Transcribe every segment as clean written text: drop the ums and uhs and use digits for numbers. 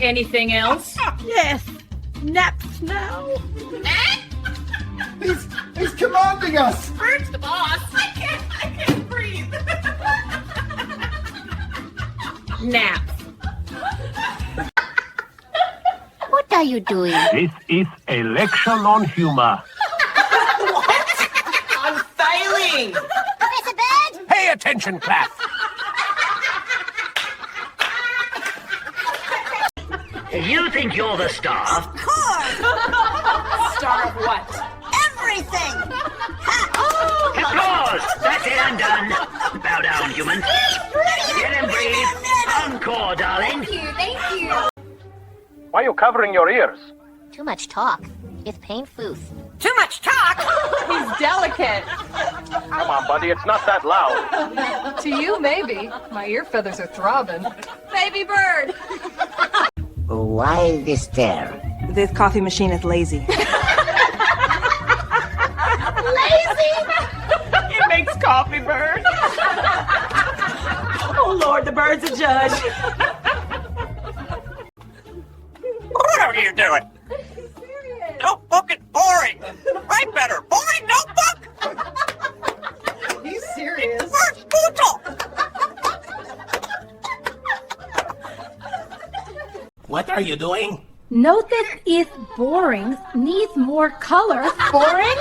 Anything else? Yes. Naps now. He's commanding us! Bird's the boss. I can't breathe. Naps. What are you doing? This is a lecture on humor. I'm failing. Professor Bird? Pay attention, class. You think you're the star? Of course. Star of what? Everything. Applause! That's it, I'm done. Bow down, humans. Get and breathe. Encore, darling. Thank you. Why are you covering your ears? Too much talk. It's painful. Too much talk. He's delicate. Come on, buddy, it's not that loud. To you, maybe. My ear feathers are throbbing. Baby bird. Why this stare? This coffee machine is lazy. It makes coffee bird. Oh, Lord, the bird's a judge. What are you doing? Notebook is boring. Write better. Boring notebook. He's serious. First brutal. What are you doing? Note that is boring needs more color. Boring?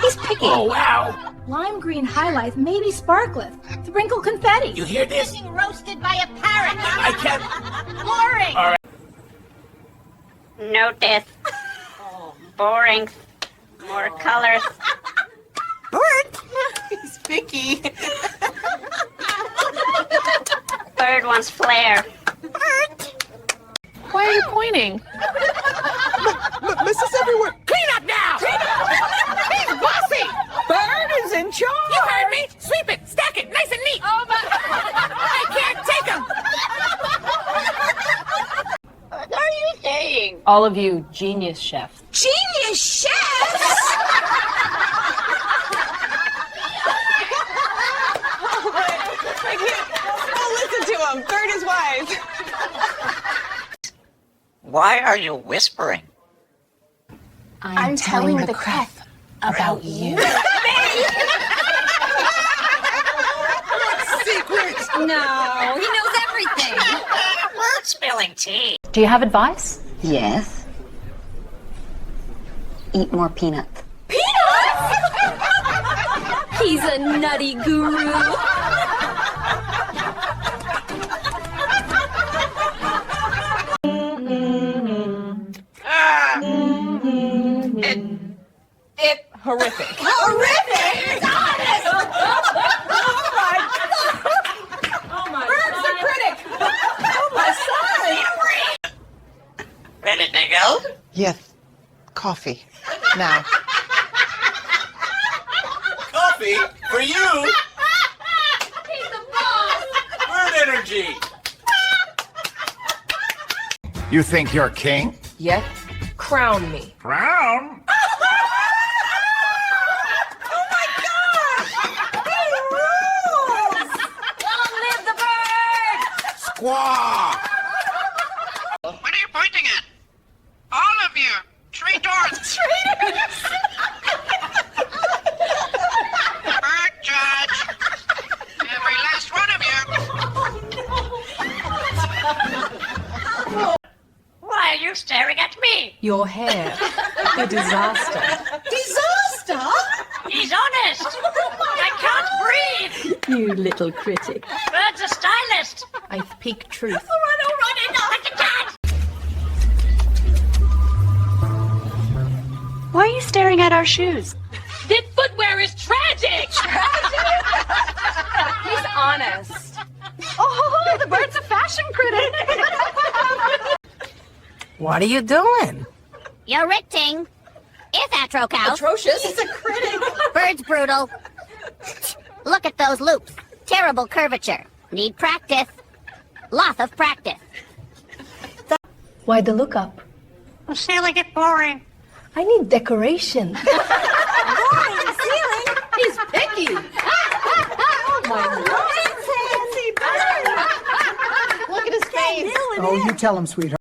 He's picky. Oh, wow! Lime green highlights, maybe sparklets. Sprinkle confetti. You hear this? Being roasted by a parrot. I can't... Boring. All right. Notice. Boring. More colors. Bird. He's picky. Bird wants flair. Why are you pointing? This is everywhere! Clean up now. He's bossy. Bird is in charge. You heard me. Sweep it. Stack it. Nice and neat. Oh, my. I can't take him. What are you saying? All of you, genius chefs. Genius chefs. Don't listen to him. Bird is wise. Why are you whispering? I'm telling the crap About you. Secret! No, he knows everything. Bird spilling tea. Do you have advice? Yes. Eat more peanuts. He's a nutty guru. Horrific. Horrific. It's honest. Oh, my Bird's the critic. Oh my son. Ready to go? Yes. Coffee. Now. Coffee for you! He's the boss. Bird energy! You think you're king? Yet, crown me. Crown? Long live the bird. Squaw! What are you pointing at? All of you. Traitors. Bird judge. Every last one of you. Why are you staring at me? Your hair. A disaster. Disaster. He's honest. I can't breathe. You little critic. Bird's a stylist. I speak truth. All right, enough. I can't. Why are you staring at our shoes? This footwear is tragic! He's honest. Oh, the bird's a fashion critic. What are you doing? You're writing. Is that Trocal? Atrocious. He's a critic. Bird's brutal. Look at those loops. Terrible curvature. Need practice. Lots of practice. Why the lookup? I'm sailing it boring. I need decoration. Boring ceiling. He's picky. Oh, my God. Look at his face. Oh, you tell him, sweetheart.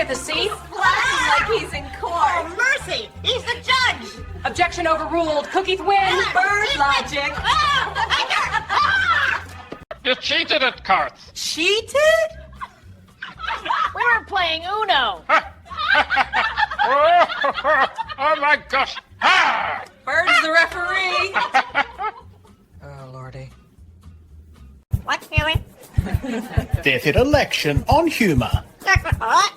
with us, see? Laughing like he's in court. Oh, mercy! He's the judge! Objection overruled. Cookies win. Bird logic. You cheated at cards. Cheated? We were playing Uno. Oh my gosh. Ah! Bird's the referee. Oh, Lordy. What's doing? Fifth election on humor. What?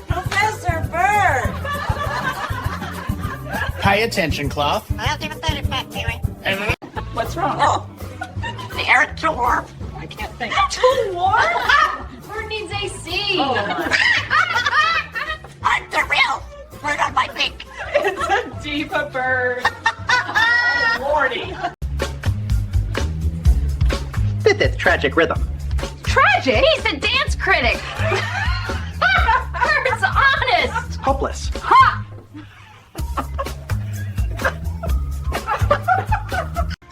Professor Bird. Pay attention, class. I'll give a 30 back, Kiwi. What's wrong? Oh, the air's too warm. I can't think. Too warm? Bird needs AC. I'm the real bird on my beak. It's a diva bird. Oh, Lordy. Fifth tragic rhythm. Tragic. He's a dance critic. Bird's honest. Hopeless. Ha!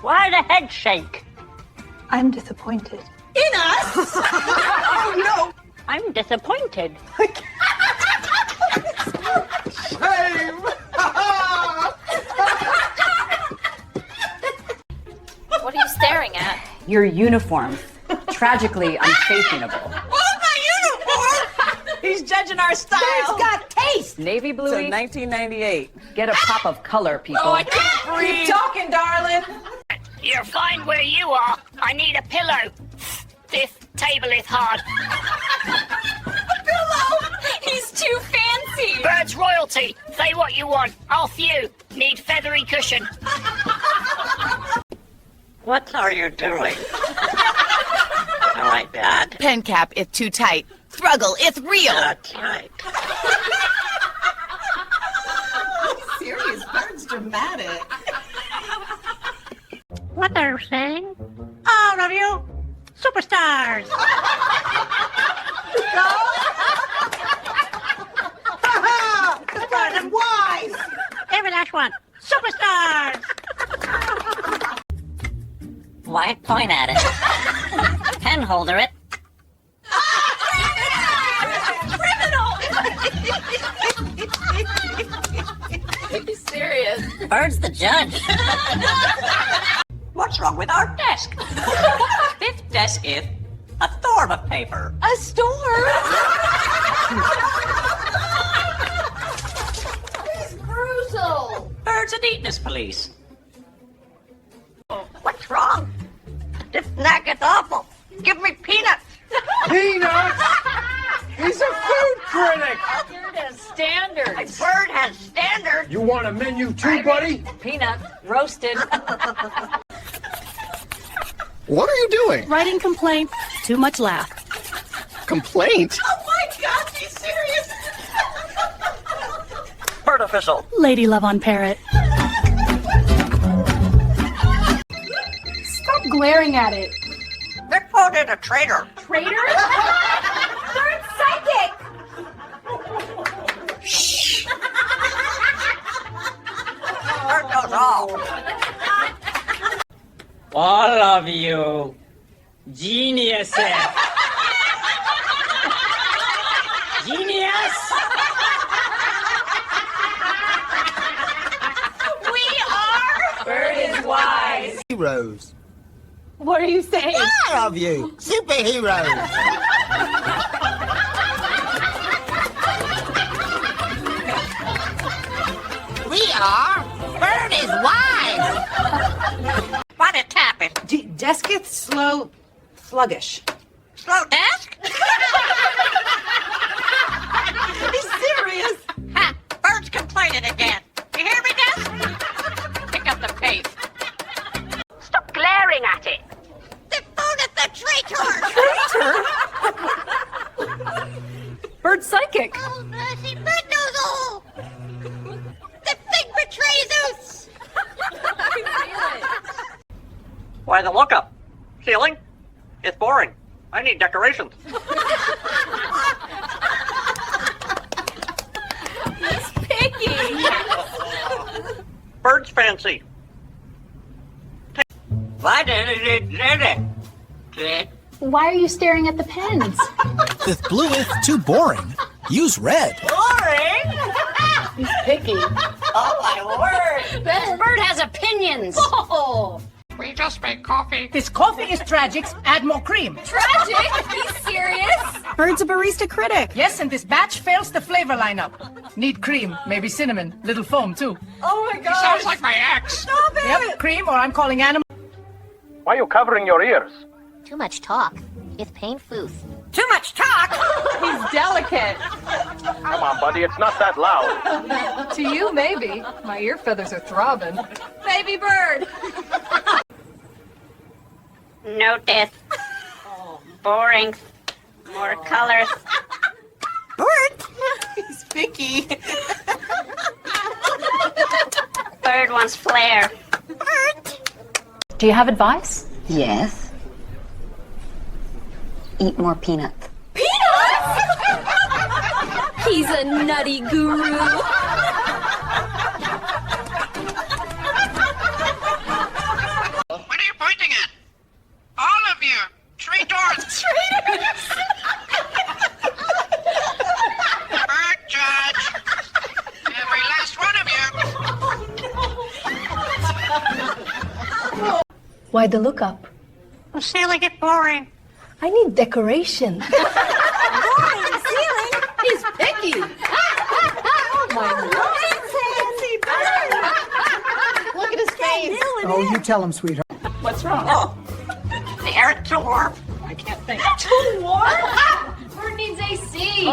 Why the head shake? I'm disappointed. In us? Oh, no. I'm disappointed. What are you staring at? Your uniform. Tragically unfashionable. Oh, my uniform. He's judging our style. Bird's got taste. Navy So bluey. 1998. Get a pop of color, people. Oh, I can't breathe. Keep talking, darling. You're fine where you are. I need a pillow. This table is hard. Pillow. He's too fancy. Bird's royalty. Say what you want. Off you. Need feathery cushion. What are you doing? All right, Dad. Pen cap, it's too tight. Struggle, it's real. That's right. Serious. Bird's dramatic. What are you saying? All of you, superstars. Good and wise. Every last one. Superstars. Why point at it? Pen holder it. Be serious. Bird's the judge. What's wrong with our desk? Fifth desk is a storm of paper. A storm? Brutal. Bird's a neatness police. What's wrong? This snack is awful. Give me peanuts. Peanuts! He's a food critic! Bird has standards. Bird has standards. You want a menu too, buddy? Peanut roasted. What are you doing? Writing complaint. Too much laugh. Complaint? Oh my God, be serious. Bird official. Lady love on Parrot. Stop glaring at it. Reported a traitor. Traitor? Bird's psychic. Bird knows all. All of you geniuses. Genius? We are. Bird is wise. Heroes. What are you saying? All of you. Superheroes. We are. Bird is wise. What is happened? Desketh slow, sluggish. Slow desk? Be serious. Ha! Bird's complaining again. You hear me, desk? Pick up the pace. Stop glaring at it. The phone is the traitor. Bird's psychic. Oh, mercy, Bird knows all. The thing betrays us. Why the lookup? Ceiling? It's boring. I need decorations. Picky. Bird's fancy. Why did it? Why are you staring at the pens? If blue is too boring, use red. Boring? He's picky. Oh, my word. This bird has opinions. Oh. We just make coffee. This coffee is tragic. Add more cream. Tragic? Are you serious? Bird's a barista critic. Yes, and this batch fails the flavor lineup. Need cream, maybe cinnamon, little foam too. Oh my god. Sounds like my ex. Stop it! Yep, cream or I'm calling animal. Why are you covering your ears? Too much talk. It's painful. Too much talk. He's delicate. Come on, buddy, it's not that loud. To you, maybe. My ear feathers are throbbing. Baby bird. Notice. Boring. More colors. Bird? He's picky. Bird wants flair. Do you have advice? Yes. Eat more peanuts. He's a nutty guru. What are you pointing at? All of you. Traitors. Bird judge. Every last one of you. Why the lookup? The ceiling is boring. I need decoration. Boring ceiling. He's picky. Oh my god. Look at his face. Oh, you tell him, sweetheart. What's wrong? Oh, the air is too warm. I can't think. Too warm? Bird needs AC.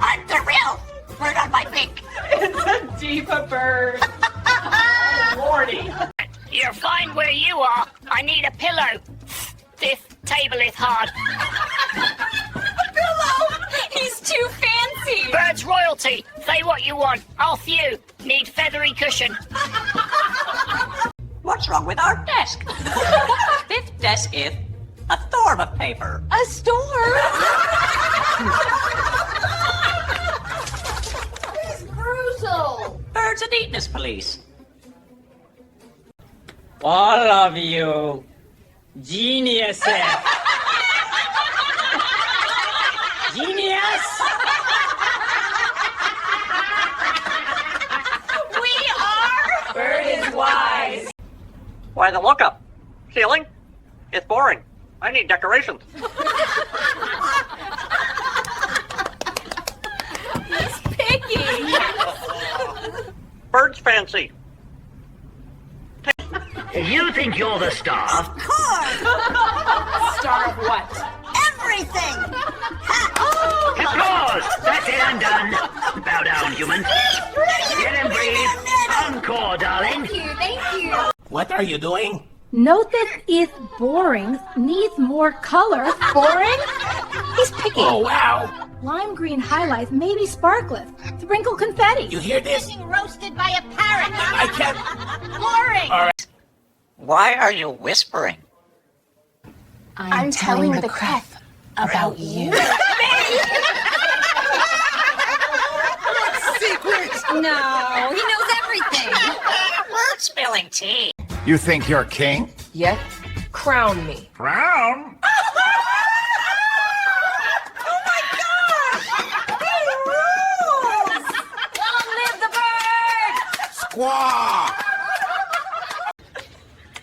I'm the real bird on my beak. It's a diva bird. Oh, Lordy. You're fine where you are. I need a pillow. This table is hard. He's too fancy. Bird's royalty. Say what you want. I'll few. Need feathery cushion. What's wrong with our desk? This desk is a storm of paper. A storm? He's brutal. Bird's a neatness police. All of you. Geniuses. Genius? We are. Bird is wise. Why the lookup? Ceiling? It's boring. I need decorations. Picky. Bird's fancy. You think you're the star? Star of what? Everything. Applause! That's it, I'm done. Bow down, human. Get and breathe. Encore, darling. Thank you. What are you doing? Note that if boring needs more color. Boring? He's picky. Oh, wow. Lime green highlights, maybe sparklet. Sprinkle confetti. You hear this? Being roasted by a parrot. I can't. Boring. All right. Why are you whispering? I'm telling the crap about you. No, he knows everything. Bird spilling tea. You think you're king? Yet, crown me. Crown? Long live the bird! Squawk!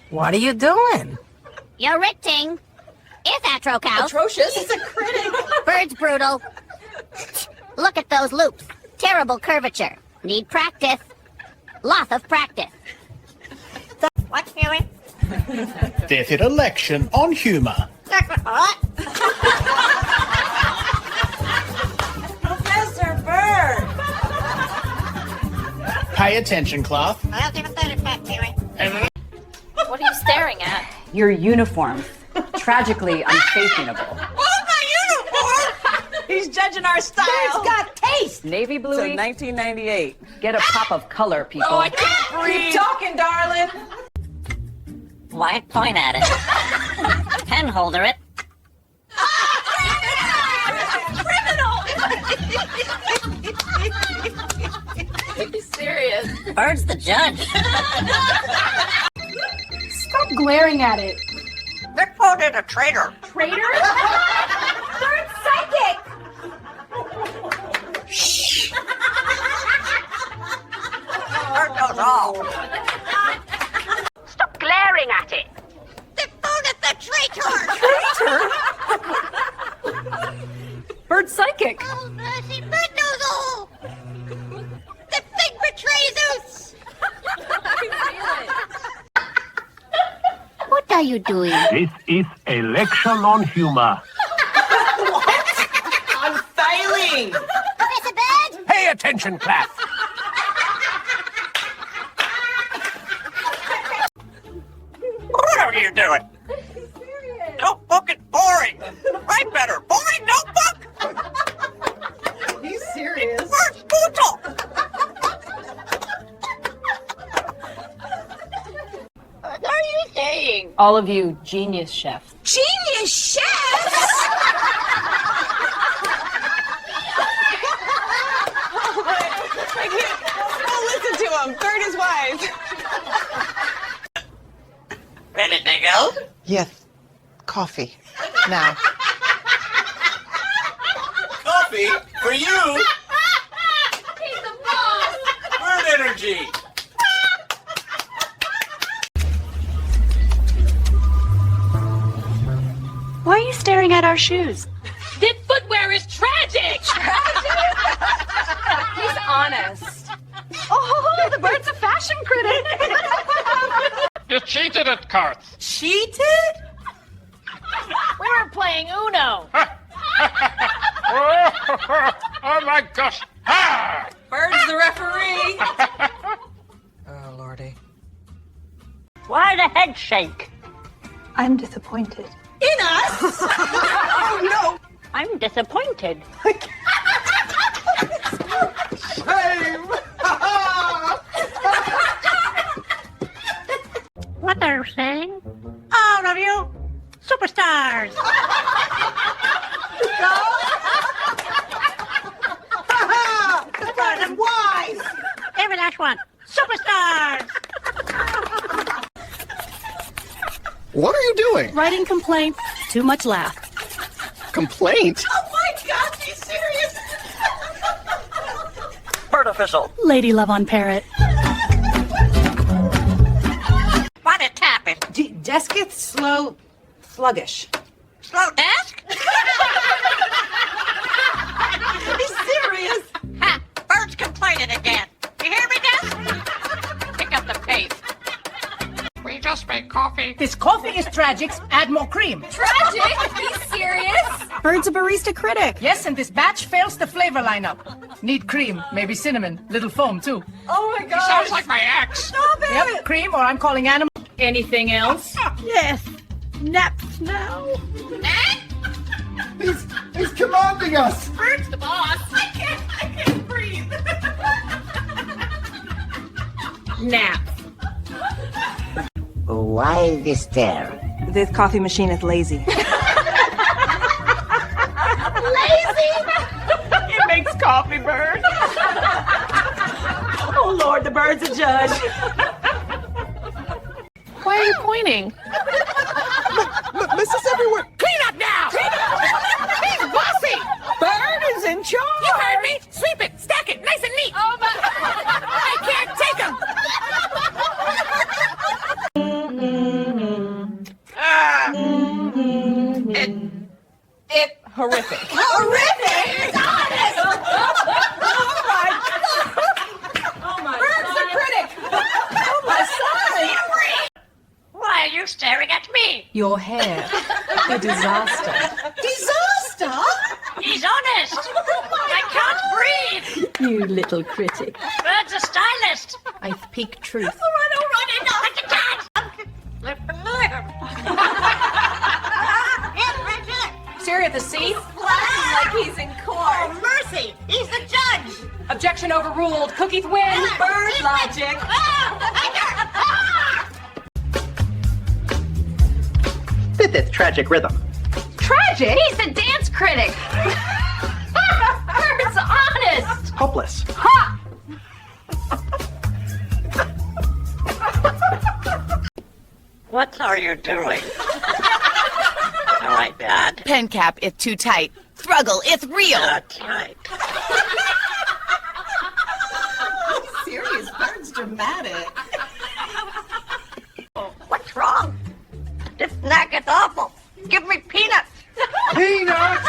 What are you doing? You're ricting. Is Atrocow. Atrocious. He's a critic. Bird's brutal. Look at those loops. Terrible curvature. Need practice. Lots of practice. What's doing? Fifth election on humor. What? Professor Bird. Pay attention, Cloth. I'll give a 35, Kiwi. What are you staring at? Your uniforms. Tragically unfashionable. He's judging our style. Bird's got taste. Navy blue. So 1998. Get a pop of color, people. Oh, I can't breathe. Keep talking, darling. Why point at it? Pen holder it. Are you serious? Bird's the judge. Stop glaring at it. Report. called it a traitor? Traitor? Bird psychic! Bird knows all. Stop glaring at it. The phone is the traitor. Bird psychic. Oh, mercy, Bird knows all. The thing betrays us. What are you doing? This is a lecture on humor. I'm failing. Professor Bird? Pay attention, class. What are you doing? Notebook is boring. Write better. Boring notebook. He's serious. Bird's brutal. What are you saying? All of you genius chefs. Genius chefs! Don't listen to him. Bird is wise. Anything else? Yes. Coffee. Now. Coffee for you. He's the boss! Bird energy. Why are you staring at our shoes? This footwear is tragic! He's honest. Oh, the bird's a fashion critic! You cheated at cards. Cheated? We were playing Uno. Oh my gosh. Ah! Bird's the referee. Oh, Lordy. Why the head shake? I'm disappointed. In us? Oh, no. I'm disappointed. What are you saying? All of you, superstars. Good and wise. Every last one, superstars. What are you doing? Writing complaints. Too much laugh. Complaint? Oh, my God. He's serious. Bird official. Lady love on Parrot. What it happened? Desk gets sluggish. Slow desk? He's serious. Ha! Bird's complaining again. You hear me, desk? Pick up the pace. We just make coffee. This coffee is tragic. Add more cream. Tragic? He's serious? Bird's a barista critic. Yes, and this batch fails the flavor lineup. Need cream, maybe cinnamon, little foam too. Oh my gosh. Sounds like my ex. Stop it! Yep, cream or I'm calling animal. Anything else? Yes. Naps now. He's commanding us. Bird's the boss. I can't breathe. Nap. Why this stare? This coffee machine is lazy. It makes coffee, Bird. Oh, Lord, the bird's a judge. Why are you pointing? This is everywhere. Clean up now. He's bossy. Bird is in charge. You heard me. Sweep it, stack it, nice and neat. Oh my... I can't take him. Horrific. Horrific. It's honest. Oh my Bird's the critic. Oh, my son. Why are you staring at me? Your hair. A disaster. Disaster? He's honest. I can't breathe. You little critic. Bird's a stylist. I speak truth. All right, enough. I can't. Live and live. Syria the sea. Like he's in court. Mercy, he's the judge. Objection overruled. Cookies win. Bird logic. Fit this tragic rhythm. Tragic? He's the dance critic. Bird's honest. Hopeless. Ha! What are you doing? All right, Dad. Pen cap, it's too tight. Thruggle, it's real. That's right. Serious bird's dramatic. What's wrong? This snack is awful. Give me peanuts. Peanuts?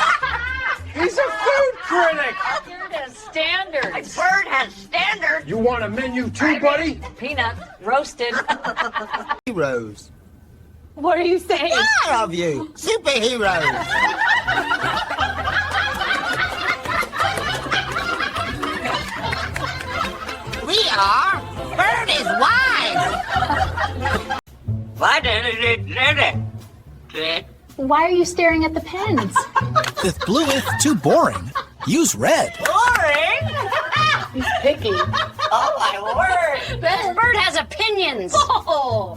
He's a food critic. Bird has standards. A bird has standards. You want a menu too, buddy? Peanut roasted. Heroes. What are you saying? I love you. Superheroes. We are. Bird is wise. Why did it? Why are you staring at the pens? If blue is too boring, use red. Boring? He's picky. Oh, my word. This bird has opinions. Oh.